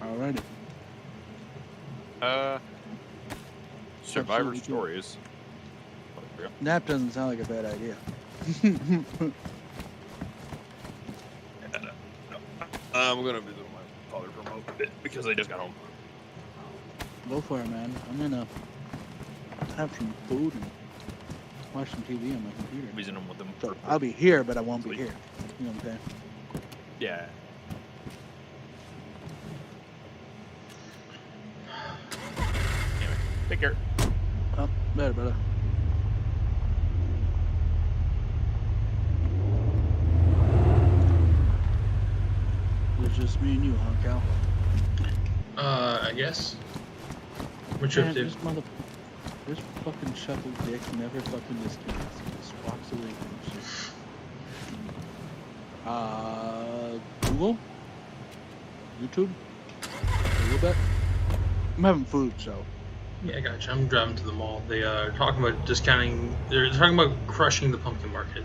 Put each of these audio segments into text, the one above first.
Alrighty. Survivor Stories. Nap doesn't sound like a bad idea. I'm gonna visit my father for a bit because I just got home. Go for it, man. I'm gonna have some food and watch some TV on my computer. Visiting him with them. So I'll be here, but I won't be here. You know what I'm saying? Yeah. Anyway, take care. Oh, better, brother. It's just me and you, huh, Cal? I guess. What's your This fucking shuffle dick never fucking disconnects. He just walks away from shit. Google? YouTube? A little bit? I'm having food, so. Yeah, I gotcha. I'm driving to the mall. They are talking about discounting. They're talking about crushing the pumpkin market.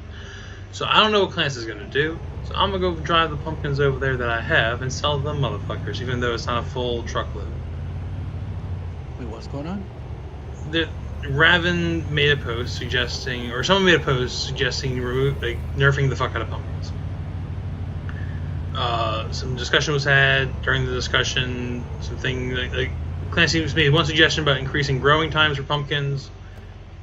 So I don't know what Clancy's gonna do. So I'm gonna go drive the pumpkins over there that I have and sell them motherfuckers, even though it's not a full truckload. Wait, what's going on? Raven made a post suggesting, or someone made a post suggesting nerfing the fuck out of pumpkins. Some discussion was had during the discussion. Something like Clancy made one suggestion about increasing growing times for pumpkins,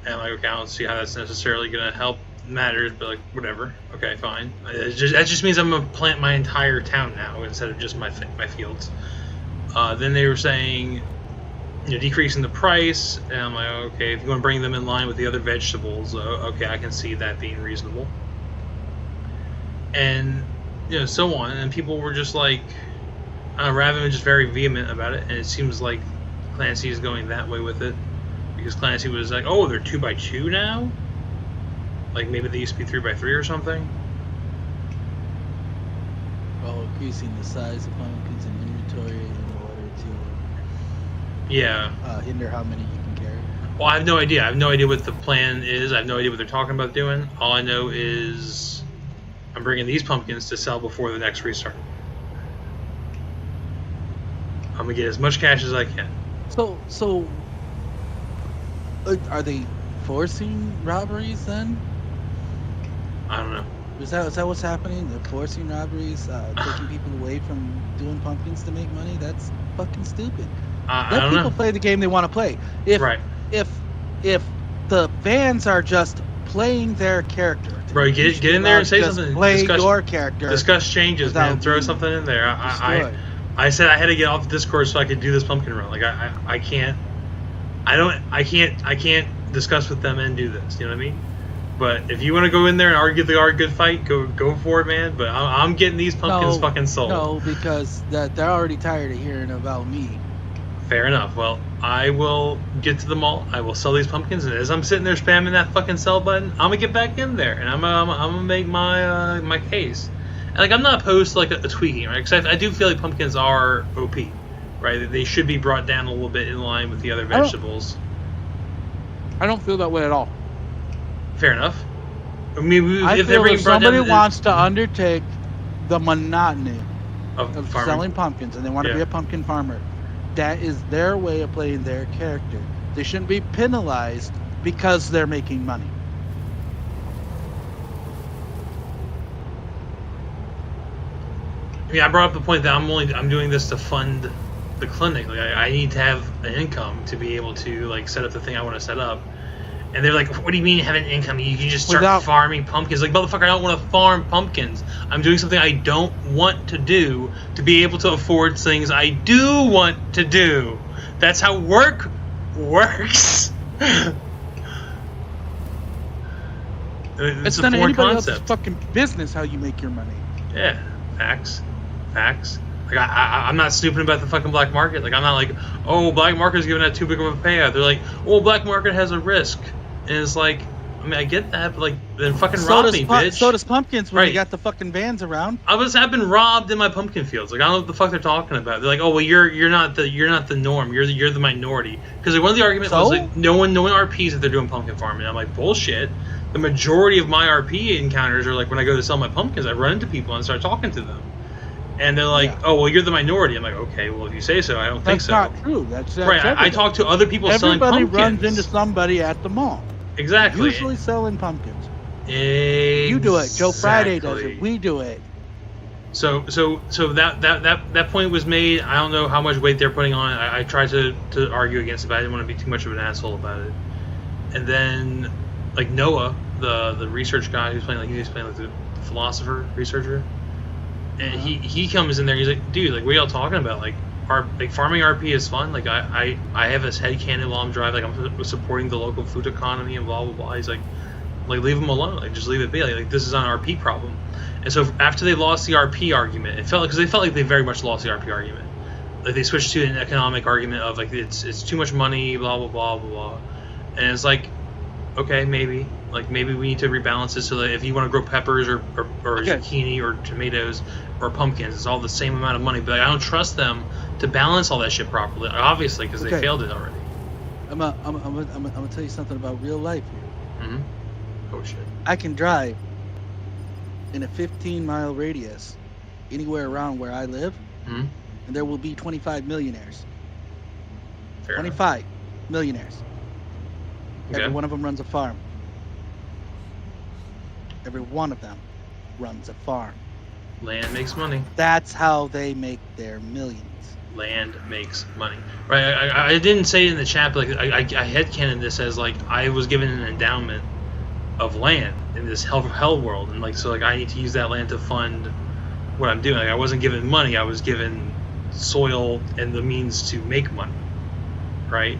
and I'm like, okay, I don't see how that's necessarily gonna help matters, but like whatever. Okay, fine. That just means I'm gonna plant my entire town now instead of just my fields. Then they were saying, decreasing the price, and I'm like, okay, if you want to bring them in line with the other vegetables, okay, I can see that being reasonable. And so on, and people were just like, Raven was just very vehement about it, and it seems like Clancy is going that way with it, because Clancy was like, oh, they're 2x2 now? Like maybe they used to be 3x3 or something? Oh, increasing the size of pumpkins in inventory in order to hinder how many you can carry. Well, I have no idea. I have no idea what the plan is. I have no idea what they're talking about doing. All I know is I'm bringing these pumpkins to sell before the next restart. I'm gonna get as much cash as I can. So, are they forcing robberies then? I don't know. Is that what's happening? They're forcing robberies, taking people away from doing pumpkins to make money? That's fucking stupid. Let people play the game they want to play. If the fans are just playing their character, bro, get in there and say something. Play your character. Discuss changes, man. Throw something in there. I said I had to get off the Discord so I could do this pumpkin run. Like I can't discuss with them and do this. You know what I mean? But if you want to go in there and argue the good fight, go for it, man. But I'm getting these pumpkins fucking sold. No, because they're already tired of hearing about me. Fair enough. Well, I will get to the mall. I will sell these pumpkins, and as I'm sitting there spamming that fucking sell button, I'm gonna get back in there, and I'm gonna make my my case. And like I'm not opposed to like a tweaking, right? Because I do feel like pumpkins are OP, right? They should be brought down a little bit in line with the other vegetables. I don't feel that way at all. Fair enough. I mean, if somebody wants to undertake the monotony of selling pumpkins and they want to be a pumpkin farmer, that is their way of playing their character. They shouldn't be penalized because they're making money. I mean, I brought up the point that I'm doing this to fund the clinic. Like I need to have an income to be able to like set up the thing I want to set up. And they're like, what do you mean have an income? You can just start farming pumpkins. Like, motherfucker, I don't want to farm pumpkins. I'm doing something I don't want to do to be able to afford things I do want to do. That's how work works. It's none of anybody else's fucking business how you make your money. Yeah, facts. Like I'm not snooping about the fucking black market. Like I'm not like, oh, black market's giving that too big of a payout. They're like, oh, black market has a risk, and it's like, I mean, I get that, but like, then fucking rob me, bitch. So does pumpkins when you got the fucking vans around. I've been robbed in my pumpkin fields. Like I don't know what the fuck they're talking about. They're like, oh well, you're not the norm. You're the minority. Because like one of the arguments was like no one RPs if they're doing pumpkin farming. I'm like, bullshit. The majority of my RP encounters are like when I go to sell my pumpkins, I run into people and start talking to them. And they're like, "Oh, well, you're the minority." I'm like, "Okay, well, if you say so, I don't think so." That's not true. That's right. I talked to other people selling pumpkins. pumpkins. Everybody runs into somebody at the mall. Exactly. Usually selling pumpkins. Exactly. You do it. Joe Friday does it. We do it. So that point was made. I don't know how much weight they're putting on it. I tried to argue against it, but I didn't want to be too much of an asshole about it. And then, like Noah, the research guy who's playing the philosopher researcher, and he comes in there. He's like, dude, like, what are y'all talking about? Like, farming RP is fun. Like, I have this headcanon while I'm driving. Like, I'm supporting the local food economy and blah blah blah. He's like leave them alone. Like, just leave it be. Like this is an RP problem. And so after they lost the RP argument, it felt like they very much lost the RP argument. Like, they switched to an economic argument of like it's too much money, blah blah blah blah blah. And it's like, okay, maybe we need to rebalance it so that if you want to grow peppers or zucchini or tomatoes or pumpkins, it's all the same amount of money. But I don't trust them to balance all that shit properly, obviously, because they failed it already. I'm gonna tell you something about real life here. Mm-hmm. Oh shit. I can drive in a 15-mile radius anywhere around where I live, and there will be 25 millionaires. Fair 25 millionaires. Okay. Every one of them runs a farm. Every one of them runs a farm. Land makes money. That's how they make their millions. Land makes money. Right, I didn't say it in the chat, but like, I headcanon this as like I was given an endowment of land in this hell world, and like so like I need to use that land to fund what I'm doing. Like, I wasn't given money, I was given soil and the means to make money, right?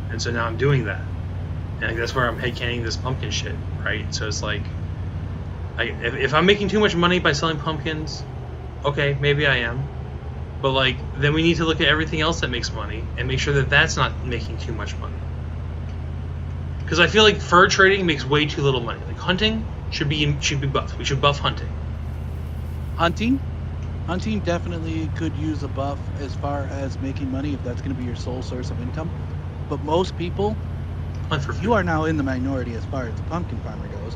And so now I'm doing that, and like, that's where I'm headcanoning this pumpkin shit, right? So it's like, if I'm making too much money by selling pumpkins, okay, maybe I am, but like then we need to look at everything else that makes money and make sure that that's not making too much money. Because I feel like fur trading makes way too little money. Like, hunting should be buffed. We should buff hunting. Hunting definitely could use a buff as far as making money if that's going to be your sole source of income. But most people, hunt for food. You are now in the minority as far as the pumpkin farmer goes.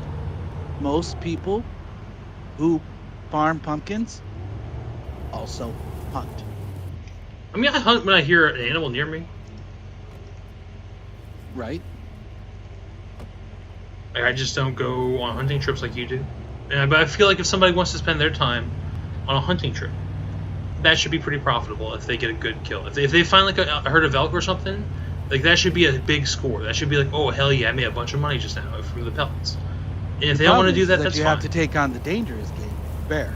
Most people who farm pumpkins also hunt. I mean, I hunt when I hear an animal near me. Right. Like, I just don't go on hunting trips like you do. But I feel like if somebody wants to spend their time on a hunting trip, that should be pretty profitable if they get a good kill. If they find like a herd of elk or something, like that should be a big score. That should be like, oh hell yeah, I made a bunch of money just now from the pellets. And if they don't want to do that, that's fine. You have to take on the dangerous game, bear.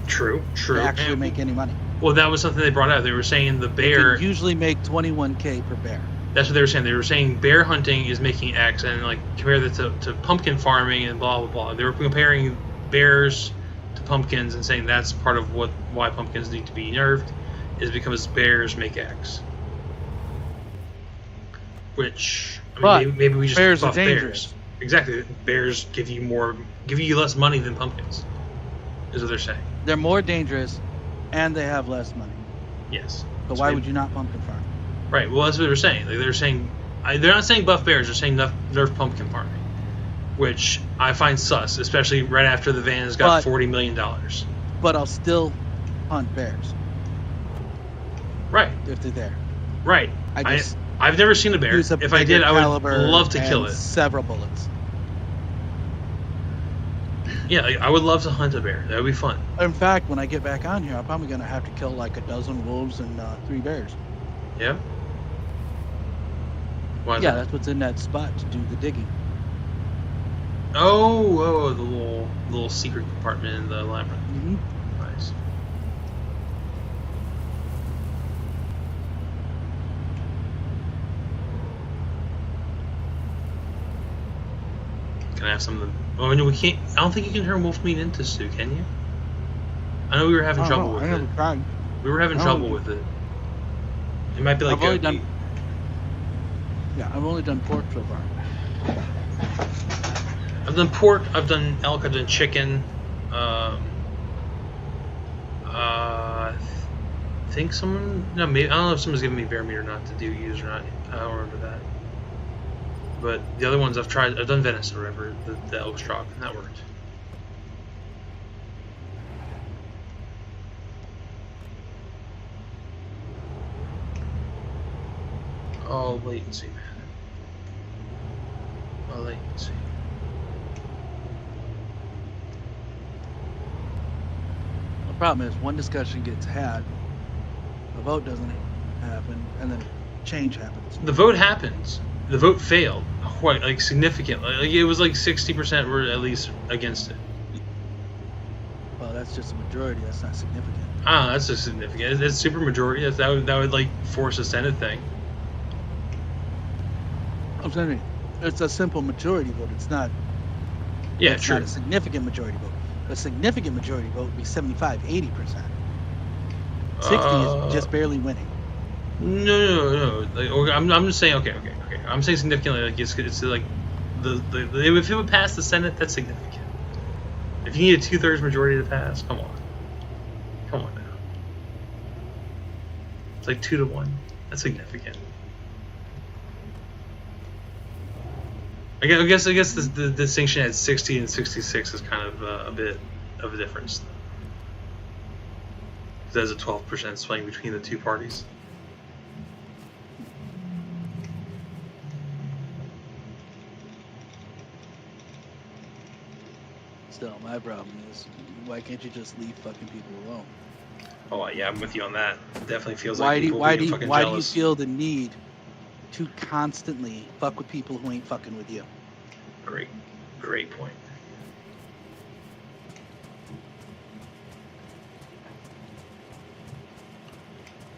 True. To actually make any money. Well, that was something they brought out. They were saying the bear you usually make 21K per bear. That's what they were saying. They were saying bear hunting is making X, and like compare that to pumpkin farming and blah blah blah. They were comparing bears to pumpkins and saying that's part of why pumpkins need to be nerfed, is because bears make X. Which maybe we just bears buff are dangerous. Bears. Exactly, bears give you less money than pumpkins, is what they're saying. They're more dangerous, and they have less money. Yes. But why would you not pumpkin farm? Right. Well, that's what they're saying. Like, they're saying they're not saying buff bears. They're saying nerf pumpkin farming, which I find sus, especially right after the van has got $40 million. But I'll still hunt bears. Right. If they're there. Right. I've never seen a bear. If I did, I would love to kill it. Several bullets. Yeah, I would love to hunt a bear. That would be fun. In fact, when I get back on here, I'm probably going to have to kill like a dozen wolves and 3 bears. Yeah? Why is that? That's what's in that spot to do the digging. Oh, the little secret compartment in the labyrinth. Mm-hmm. Nice. Can I have some of the... Oh, no, we can't... I don't think you can turn wolf meat into stew, can you? I know we were having trouble with it. I never tried. We were having trouble with it. It might be like I've only done pork so far. I've done pork, I've done elk, I've done chicken. I think someone... No, maybe, I don't know if someone's giving me bear meat or not to use or not. I don't remember that. But the other ones I've tried, I've done venison or whatever, the elk strop, and that worked. All latency, man. All latency. The problem is one discussion gets had, a vote doesn't happen, and then change happens. The vote happens. The vote failed quite like significantly. Like it was like 60% were at least against it. Well, that's just a majority. That's not significant. Ah, that's just significant. It's super majority. That would like force a Senate thing. I'm saying it's a simple majority vote. It's not. Yeah, it's true. Not a significant majority vote. A significant majority vote would be 75, 80%. 60 is just barely winning. No. Like, okay, I'm just saying. Okay. I'm saying significantly. Like it's like if it would pass the Senate, that's significant. If you need a 2/3 majority to pass, come on now. It's like 2-1. That's significant. I guess the distinction at 60 and 66 is kind of a bit of a difference. There's a 12% swing between the two parties. Still, my problem is, why can't you just leave fucking people alone? Oh yeah, I'm with you on that. It definitely feels why like people being fucking why jealous. do you feel the need to constantly fuck with people who ain't fucking with you? Great point.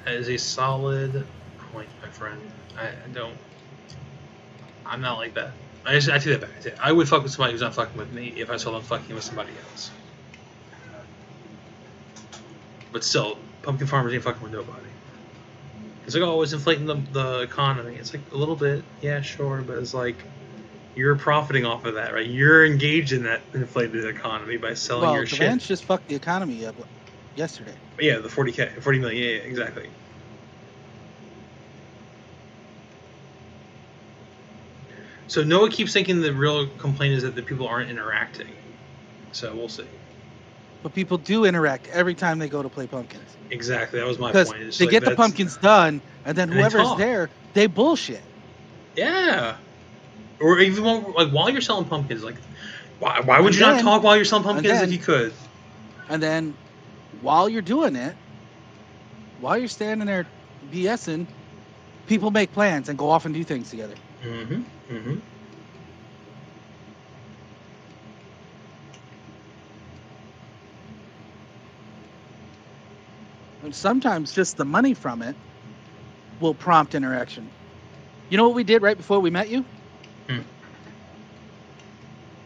That is a solid point, my friend. I'm not like that. I take that back. I would fuck with somebody who's not fucking with me if I saw them fucking with somebody else. But still, pumpkin farmers ain't fucking with nobody. It's like, oh, it's inflating the economy. It's like, a little bit, yeah, sure, but it's like, you're profiting off of that, right? You're engaged in that inflated economy by selling your shit. Well, the ranch just fucked the economy up yesterday. Yeah, the 40 million, yeah, exactly. So Noah keeps thinking the real complaint is that the people aren't interacting. So we'll see. But people do interact every time they go to play pumpkins. Exactly, that was my point. Because they get the pumpkins done, and then whoever's there, they bullshit. Yeah. Or even while you're selling pumpkins, like, why would you not talk while you're selling pumpkins if you could? And then, while you're doing it, while you're standing there BSing, people make plans and go off and do things together. Mm-hmm. And sometimes just the money from it will prompt interaction. You know what we did right before we met you?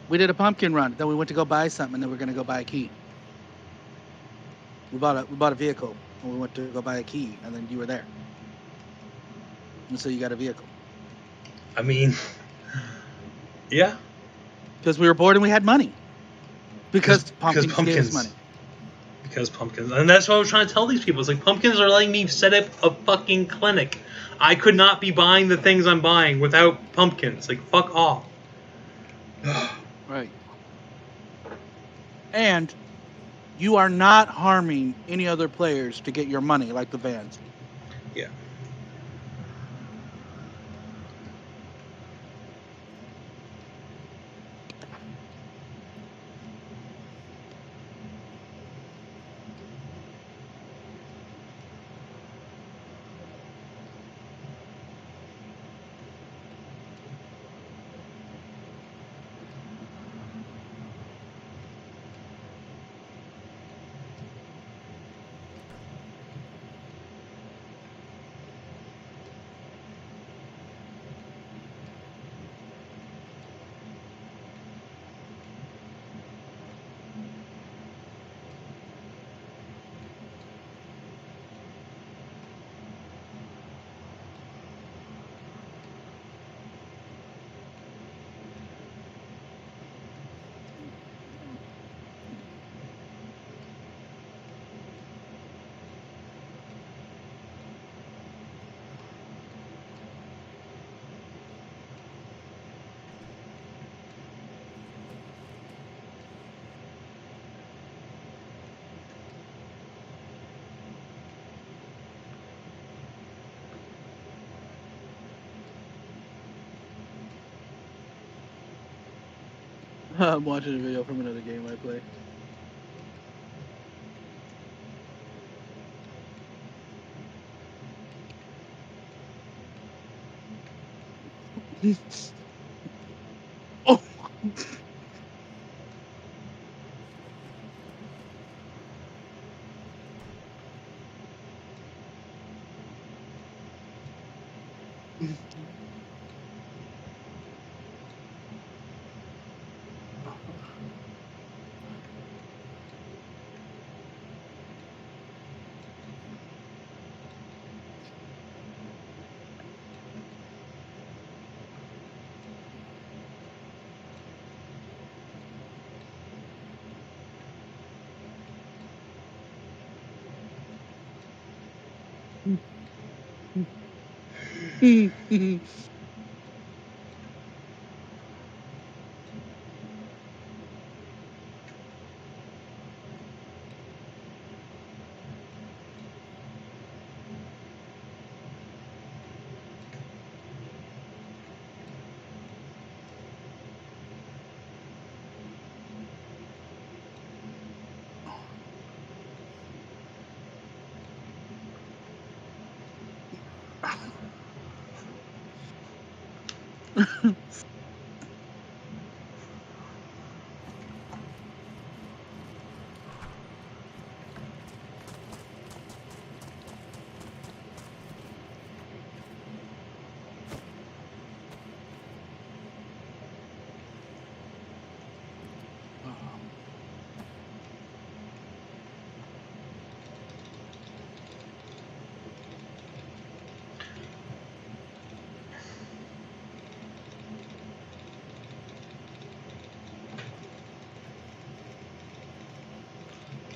We did a pumpkin run. Then we went to go buy something, and then we're going to go buy a key. We bought a vehicle, and we went to go buy a key, and then you were there. And so you got a vehicle. I mean, yeah. Because we were bored and we had money. Because pumpkins gave us money. Because pumpkins. And that's what I was trying to tell these people. It's like, pumpkins are letting me set up a fucking clinic. I could not be buying the things I'm buying without pumpkins. Like, fuck off. Right. And you are not harming any other players to get your money like the Vans. Yeah. I'm watching a video from another game I play. Oh.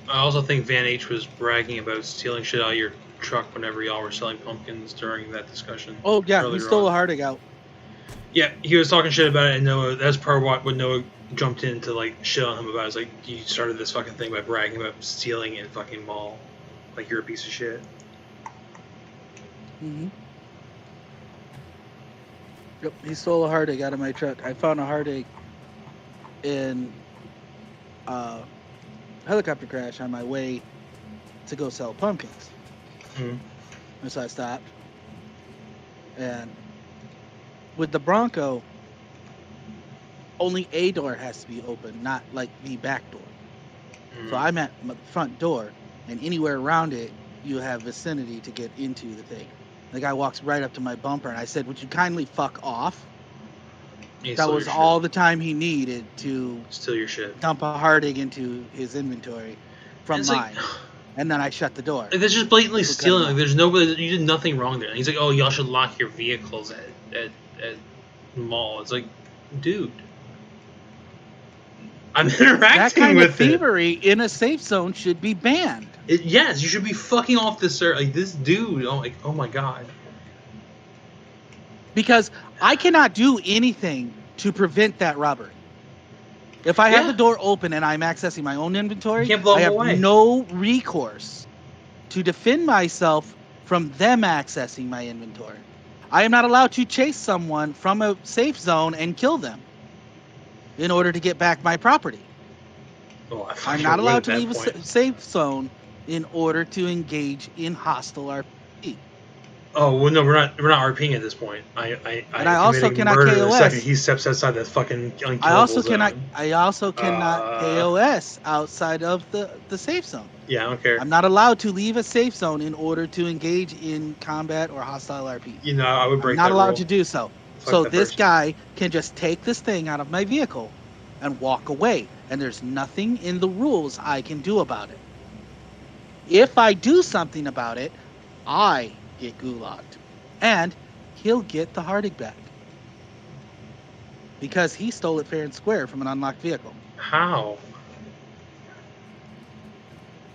I also think Van H was bragging about stealing shit out of your truck whenever y'all were selling pumpkins during that discussion. Oh yeah, he stole a Hardig out. Yeah, he was talking shit about it, and Noah. That's part of what Noah jumped in to like shit on him about. It's like, you started this fucking thing by bragging about stealing in fucking mall, like you're a piece of shit. Yep, he stole a Hardig out of my truck. I found a Hardig in helicopter crash on my way to go sell pumpkins. And so I stopped. And with the Bronco, only a door has to be open, not like the back door. So I'm at the front door, and anywhere around it, you have vicinity to get into the thing. The guy walks right up to my bumper, and I said, "Would you kindly fuck off?" That was all the time he needed to steal your shit, dump a Hardig into his inventory from mine, and then I shut the door. Like, that's just blatantly stealing. Like, there's nobody. You did nothing wrong there. And he's like, "Oh, y'all should lock your vehicles at the mall." It's like, dude, I'm interacting that kind with of thievery in a safe zone should be banned. Yes, you should be fucking off this, sir. Like, this dude. Oh my god. Because I cannot do anything to prevent that robbery. If I have the door open and I'm accessing my own inventory, I have no recourse to defend myself from them accessing my inventory. I am not allowed to chase someone from a safe zone and kill them in order to get back my property. Oh, I'm not allowed to leave a safe zone in order to engage in hostile RP. Oh well, no, we're not RPing at this point. I also cannot KOS. The second he steps outside that fucking unkillable zone. I also cannot KOS outside of the safe zone. Yeah, I don't care. I'm not allowed to leave a safe zone in order to engage in combat or hostile RP. You know, I would break that I'm not allowed rule. to do so. So this guy can just take this thing out of my vehicle and walk away, and there's nothing in the rules I can do about it. If I do something about it, I get gulagged, and he'll get the Hardig back because he stole it fair and square from an unlocked vehicle. How?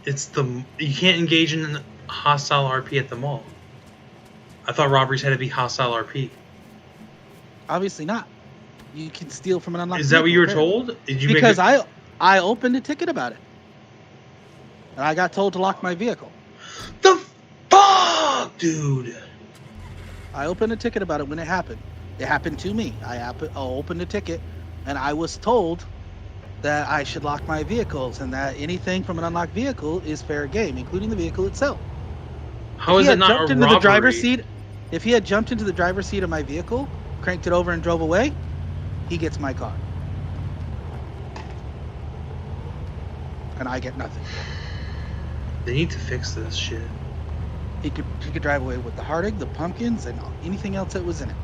You can't engage in hostile RP at the mall. I thought robberies had to be hostile RP. Obviously not. You can steal from an unlocked vehicle. Is that what you were told? Did you? Because I opened a ticket about it, and I got told to lock my vehicle. The fuck, dude! I opened a ticket about it when it happened. It happened to me. I opened a ticket, and I was told that I should lock my vehicles and that anything from an unlocked vehicle is fair game, including the vehicle itself. How is it not a robbery? The driver's seat, if he had jumped into the driver's seat of my vehicle, cranked it over and drove away, he gets my car. And I get nothing. They need to fix this shit. He could drive away with the Hardig, the pumpkins, and anything else that was in it.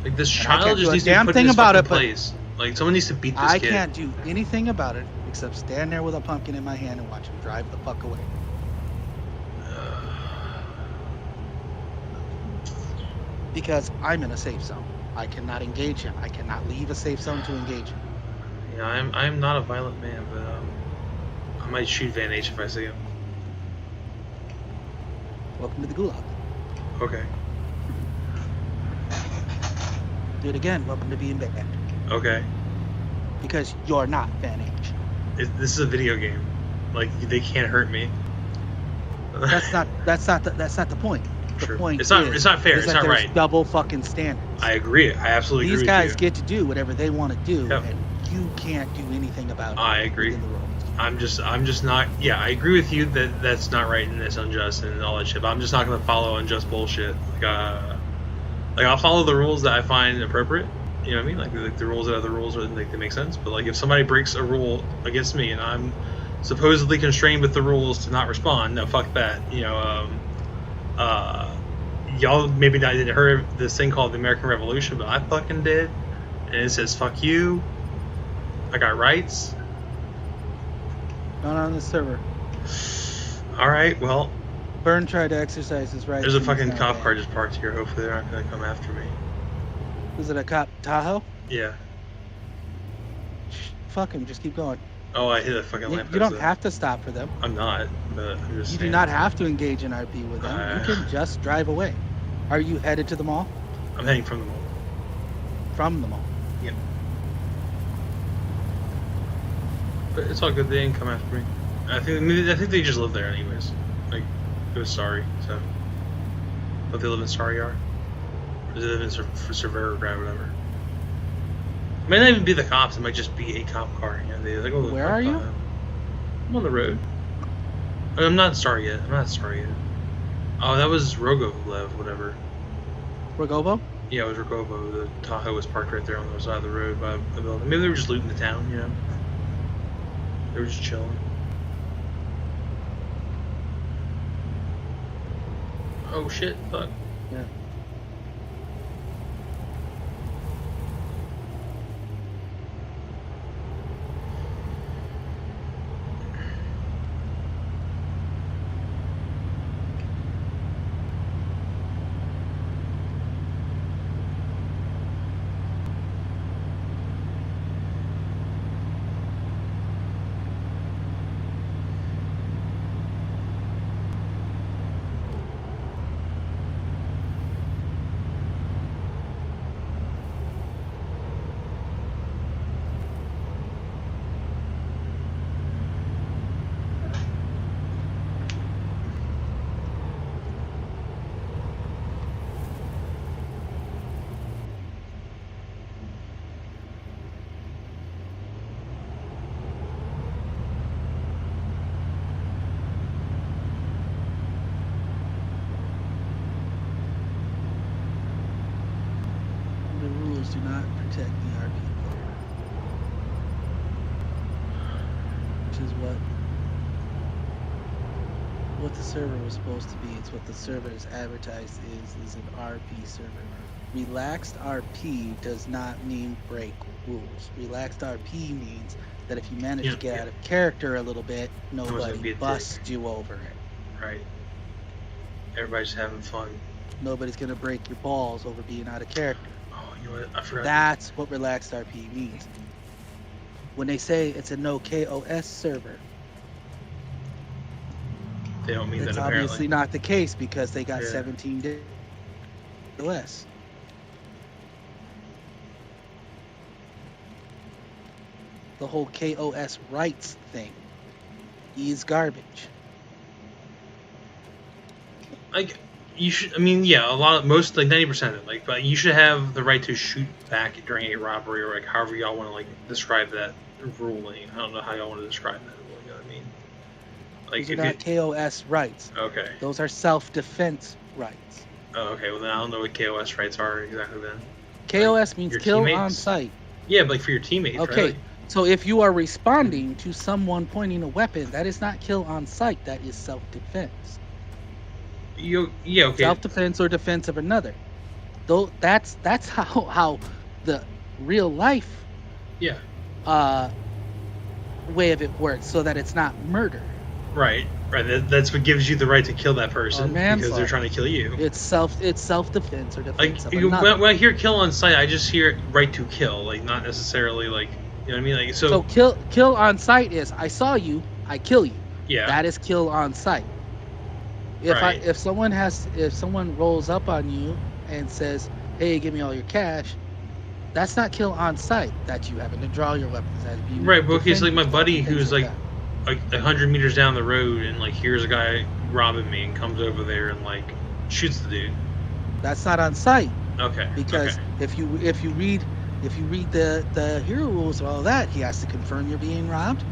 Like this child just needs to be put in his fucking place. Like someone needs to beat this kid. I can't do anything about it except stand there with a pumpkin in my hand and watch him drive the fuck away. Because I'm in a safe zone. I cannot engage him. I cannot leave a safe zone to engage him. Yeah, I'm not a violent man, but I might shoot Van H if I see him. Welcome to the gulag. Okay. Do it again. Welcome to being bad. Okay. Because you're not Van H. This is a video game. Like they can't hurt me. That's not the point. The point it's not fair. It's not right. Double fucking standards. I agree. I absolutely agree. These guys get to do whatever they want to do, yep. and you can't do anything about it. I agree. I'm just not. Yeah, I agree with you that that's not right and it's unjust and all that shit. But I'm just not gonna follow unjust bullshit. Like I'll follow the rules that I find appropriate. You know what I mean? Like the rules that are the rules, like they make sense. But like if somebody breaks a rule against me and I'm supposedly constrained with the rules to not respond, no, fuck that. You know. Y'all maybe not didn't heard this thing called the American Revolution, but I fucking did. And it says fuck you. I got rights. Not on the server. Alright, well. Byrne tried to exercise his rights. There's a fucking cop car just parked here. Hopefully they're not gonna come after me. Is it a cop Tahoe? Yeah. Fuck him, just keep going. Oh, I hit a fucking lamppost. You don't have to stop for them. I'm not, but I'm just You saying. do not have to engage in RP with them. You can just drive away. Are you headed to the mall? I'm heading from the mall. From the mall? Yep. But it's all good. They didn't come after me. I think they just live there anyways. Like, it was sorry, so. But they live in Sariyar? Or do they live in Cervera or whatever? It might not even be the cops. It might just be a cop car. You know, they like, oh, where are you? I'm on the road. I'm not sorry yet. Oh, that was Rogolev, whatever. Rogovo? Yeah, it was Rogovo. The Tahoe was parked right there on the side of the road by the building. Maybe they were just looting the town, you know? They were just chilling. Oh shit, fuck. Yeah. Do not protect the RP player, which is what the server was supposed to be. It's what the server is advertised is an RP server. Relaxed RP does not mean break rules. Relaxed RP means that if you manage to get out of character a little bit, nobody busts you over it. Right. Everybody's having fun. Nobody's gonna break your balls over being out of character. You know what? I forgot. That's what relaxed RP means. When they say it's a no KOS server, they don't mean that. That's obviously not the case because they got 17 days less. The whole KOS rights thing is garbage. Like. You should. I mean, yeah, most, like 90% of it. Like, but you should have the right to shoot back during a robbery, or like however y'all want to like describe that ruling. I don't know how y'all want to describe that ruling. You know what I mean? Like, those are not KOS rights. Okay. Those are self-defense rights. Oh, okay. Well, then I don't know what KOS rights are exactly then. KOS like, means kill teammates? On sight. Yeah, but like for your teammates, okay. Right? So if you are responding to someone pointing a weapon, that is not kill on sight. That is self-defense. Okay. Self-defense or defense of another. Though that's how the real life way of it works, so that it's not murder. Right. That's what gives you the right to kill that person because they're trying to kill you. It's self-defense or defense of another. When I hear kill on sight, I just hear right to kill, like not necessarily like, you know what I mean? Like so kill on sight is I saw you, I kill you. Yeah. That is kill on sight. If someone rolls up on you and says, "Hey, give me all your cash," that's not kill on sight. That's you having to draw your weapons. Right, but it's like my buddy who's like 100 meters down the road and like here's a guy robbing me and comes over there and like shoots the dude. That's not on sight. Okay. Because if you read the hero rules and all that, he has to confirm you're being robbed.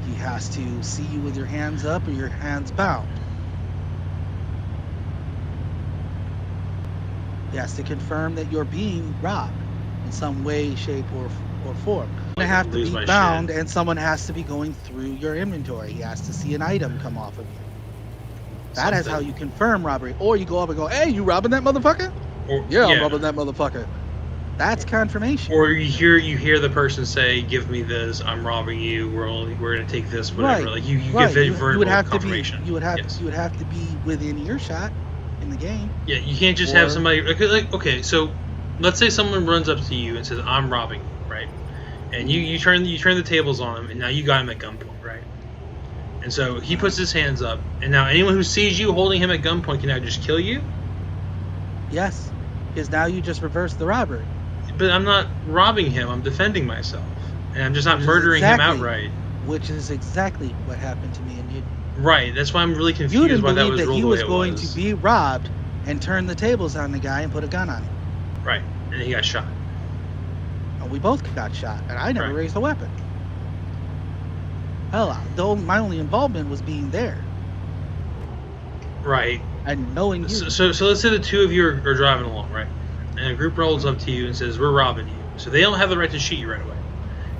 He has to see you with your hands up or your hands bound. He has to confirm that you're being robbed in some way, shape, or form. You have to be bound, and someone has to be going through your inventory. He has to see an item come off of you. That is how you confirm robbery. Or you go up and go, "Hey, you robbing that motherfucker?" I'm robbing that motherfucker. That's confirmation. Or you hear the person say, "Give me this. I'm robbing you. We're gonna take this. Whatever." Right. Like you give it verbal confirmation. You would have to be within earshot in the game. Yeah, you can't just have somebody like okay. So let's say someone runs up to you and says, "I'm robbing you," right? And you turn the tables on him, and now you got him at gunpoint, right? And so he puts his hands up, and now anyone who sees you holding him at gunpoint can now just kill you? Yes, because now you just reverse the robbery. But I'm not robbing him, I'm defending myself. And I'm just not murdering him outright. Which is exactly what happened to me and you. Right, that's why I'm really confused why that was ruled the way it was. You didn't believe that he was going to be robbed and turn the tables on the guy and put a gun on him. Right, and he got shot. And we both got shot, and I never raised a weapon. Hell, my only involvement was being there. Right. And knowing you. So let's say the two of you are driving along, right? And a group rolls up to you and says, "We're robbing you." So they don't have the right to shoot you right away.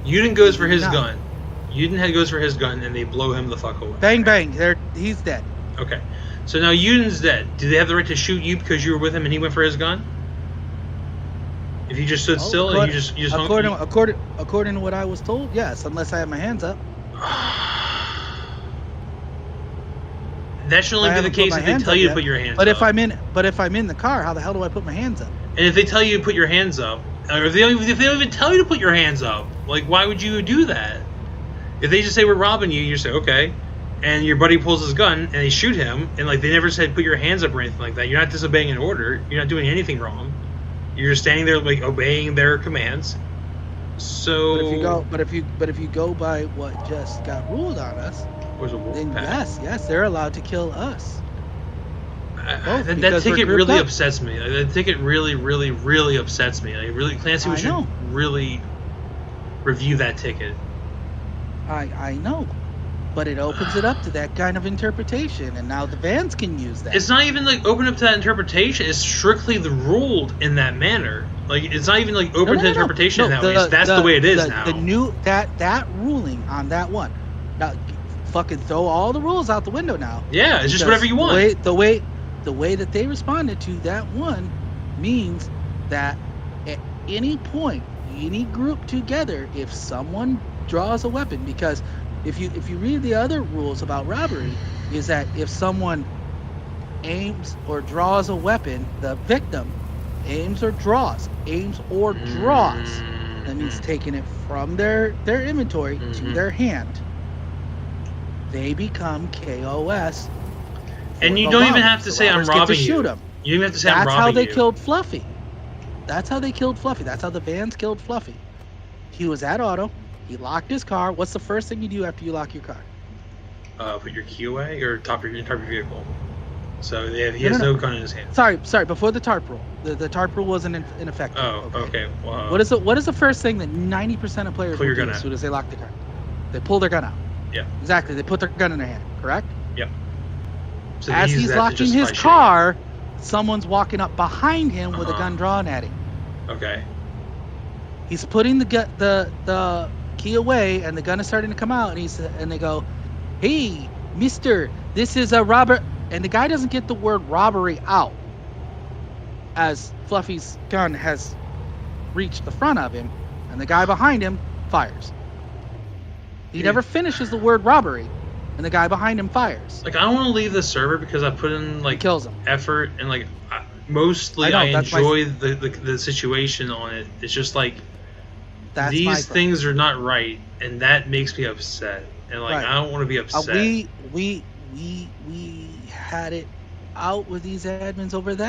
Yuden goes for his gun. Yuden goes for his gun, and they blow him the fuck away. Bang, bang. He's dead. Okay. So now Yuden's dead. Do they have the right to shoot you because you were with him and he went for his gun? If you just stood still and you just according to what I was told, yes, unless I have my hands up. That should only be the case if they tell you to put your hands up. But if I'm in the car, how the hell do I put my hands up? And if they tell you to put your hands up, or if they don't even tell you to put your hands up, like why would you do that? If they just say we're robbing you, you say okay, and your buddy pulls his gun and they shoot him, and like they never said put your hands up or anything like that. You're not disobeying an order. You're not doing anything wrong. You're just standing there like obeying their commands. So but if you go by what just got ruled on us, then yes, they're allowed to kill us. That ticket really upsets me. That ticket really, really, really upsets me. Like really, Clancy, we should really review that ticket. I know, but it opens it up to that kind of interpretation, and now the vans can use that. It's not even like open up to that interpretation. It's strictly the ruled in that manner. Like it's not even like open to interpretation in that way. That's the way it is now. The new that ruling on that one. Now, fucking throw all the rules out the window now. Yeah, it's just whatever you want. The way that they responded to that one means that at any point, any group together, if someone draws a weapon, because if you read the other rules about robbery, is that if someone aims or draws a weapon, the victim aims or draws, that means taking it from their inventory to their hand. They become KOS. And you don't even have to say I'm robbing you. You don't even have to say I'm robbing you. That's how they killed Fluffy. That's how the vans killed Fluffy. He was at auto. He locked his car. What's the first thing you do after you lock your car? Put your key away or top your vehicle. So he has no gun in his hand. Sorry. Before the TARP rule, the TARP rule wasn't in effect. Oh, okay. Well, what is the first thing that 90% of players will do as soon as they lock the card? They pull their gun out. Yeah. Exactly. They put their gun in their hand. Correct. Yep. So as he's locking his car, someone's walking up behind him with a gun drawn at him. Okay. He's putting the key away, and the gun is starting to come out, and they go, "Hey, Mister, this is a robber," and the guy doesn't get the word robbery out as Fluffy's gun has reached the front of him, and the guy behind him fires. He never finishes the word robbery, and the guy behind him fires. Like, I don't want to leave the server because I put in like kills him. effort, and like mostly I enjoy the situation on it. It's just like these things are not right, and that makes me upset. And like I don't want to be upset. We had it out with these admins over that.